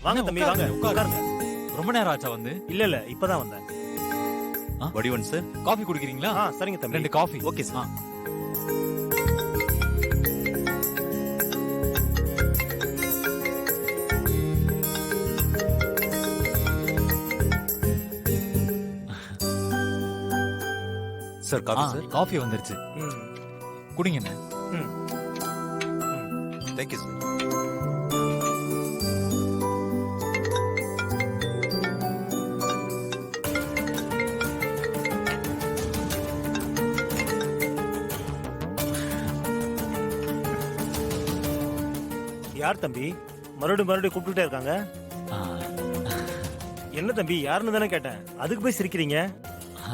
வாங்க தம்பி வாங்க உட்காருங்க. ரொம்ப நேரம் ஆச்சா வந்து? இல்ல இப்பதான் வந்தேன். வடிவன் சார், காஃபி குடிக்கிறீங்களா? சரிங்க தம்பி. 2 coffee. Okay sir. Sir coffee sir. Coffee வந்துருச்சு. குடிங்கண்ணே. Thank you sir. யார் தம்பி மறுபடியும் கூப்பிட்டுட்டே இருக்காங்க? ஆ, என்ன தம்பி யாருன்னு தானே கேட்டேன், அதுக்கு போய் சிரிக்கிறீங்க?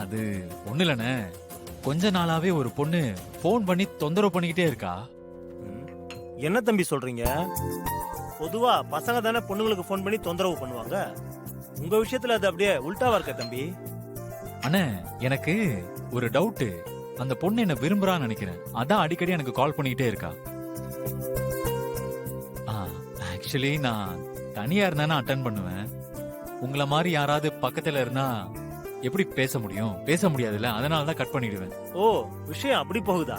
அது ஒண்ணு இல்லண்ணே, கொஞ்ச நாளாவே ஒரு பொண்ணு போன் பண்ணி தொந்தரவு பண்ணிக்கிட்டே இருக்கா. என்ன தம்பி சொல்றீங்க? பொதுவா பசங்க தானே பொண்ணுங்களுக்கு போன் பண்ணி தொந்தரவு பண்ணுவாங்க. உங்க விஷயத்துல அது அப்படியே உல்டாவா இருக்க தம்பி. அண்ணே, எனக்கு ஒரு டவுட். அந்த பொண்ணு என்ன விரும்புறான்னு நினைக்கிறேன். அதான் அடிக்கடி எனக்கு கால் பண்ணிக்கிட்டே இருக்கா. ஆக்சுவலி நான் தனியா இருந்தா அட்டன் பண்ணுவேன். உங்கள மாதிரி யாராவது பக்கத்துல இருந்தா எப்படி பேச முடியும்? பேச முடியாதுல்ல, அதனால தான் கட் பண்ணிடுவேன். ஓ, விஷயம் அப்படி போகுதா?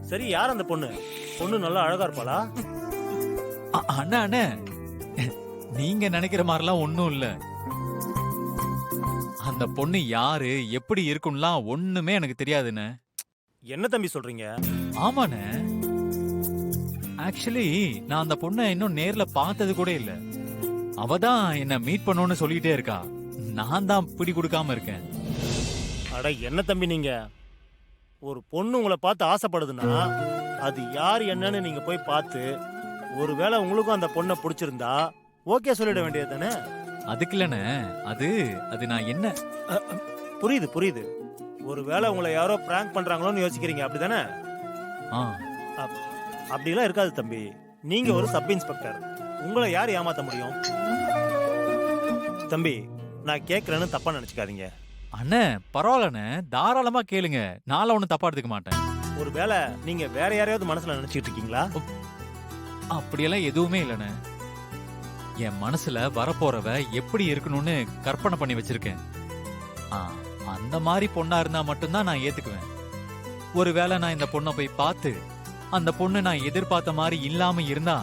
சரி, யார் அந்த பொண்ணு? பொண்ணு நல்லா அழகா இருப்பாளா? அண்ணா அண்ணே, நீங்க நினைக்கிற மாதிரிலாம் ஒண்ணும் இல்ல. அந்த பொண்ணு யாரு, எப்படி இருக்கும்லாம் ஒண்ணுமே எனக்கு தெரியாதுண்ணே. என்ன தம்பி சொல்றீங்க? ஆமாண்ணே, ஆக்சுவலி நான் அந்த பொண்ணை இன்னும் நேர்ல பார்த்தது கூட இல்ல. அவ தான் என்ன மீட் பண்ணணும்னு சொல்லிட்டே இருக்கா. நான் தான் பிடி கொடுக்காம இருக்கேன். அட என்ன தம்பி நீங்க, ஒரு பொண்ணு உங்களை பார்த்து ஆசைப்படுதுன்னா அது யார் என்னன்னு நீங்க போய் பார்த்து, ஒருவேளை உங்களுக்கும் அந்த பொண்ணை பிடிச்சிருந்தா ஓகே சொல்லிட வேண்டியது தானே? அதுக்கு இல்லண்ணே, அது அது நான் என்ன. புரியுது. ஒருவேளை உங்களை யாரோ பிராங்க் பண்றாங்களோன்னு யோசிக்கிறீங்க, அப்படிதானே? ஆ, அப்படிலாம் இருக்காது தம்பி. நீங்க ஒரு சப் இன்ஸ்பெக்டர், உங்களை யார் ஏமாத்த முடியும்? தம்பி, நான் கேக்குறேன்னு தப்பா நினைச்சுக்காதீங்க. அண்ணே பரவாயில்லண்ணே, தாராளமா கேளுங்க. நாளை ஒண்ணு தப்பா எடுத்துக்க மாட்டேன். ஒருவேளை நீங்க வேற யாரையாவது மனசுல நினைச்சிட்டு இருக்கீங்களா? அப்படியெல்லாம் எதுவுமே இல்லண்ணே. என் மனசுல வரப்போறவ எப்படி இருக்கணும்னு கற்பனை பண்ணி வச்சிருக்கேன். அந்த மாதிரி பொண்ணா இருந்தா மட்டும்தான் நான் ஏத்துக்குவேன். ஒருவேளை நான் இந்த பொண்ணை போய் பார்த்து அந்த பொண்ணு நான் எதிர்பார்த்த மாதிரி இல்லாம இருந்தா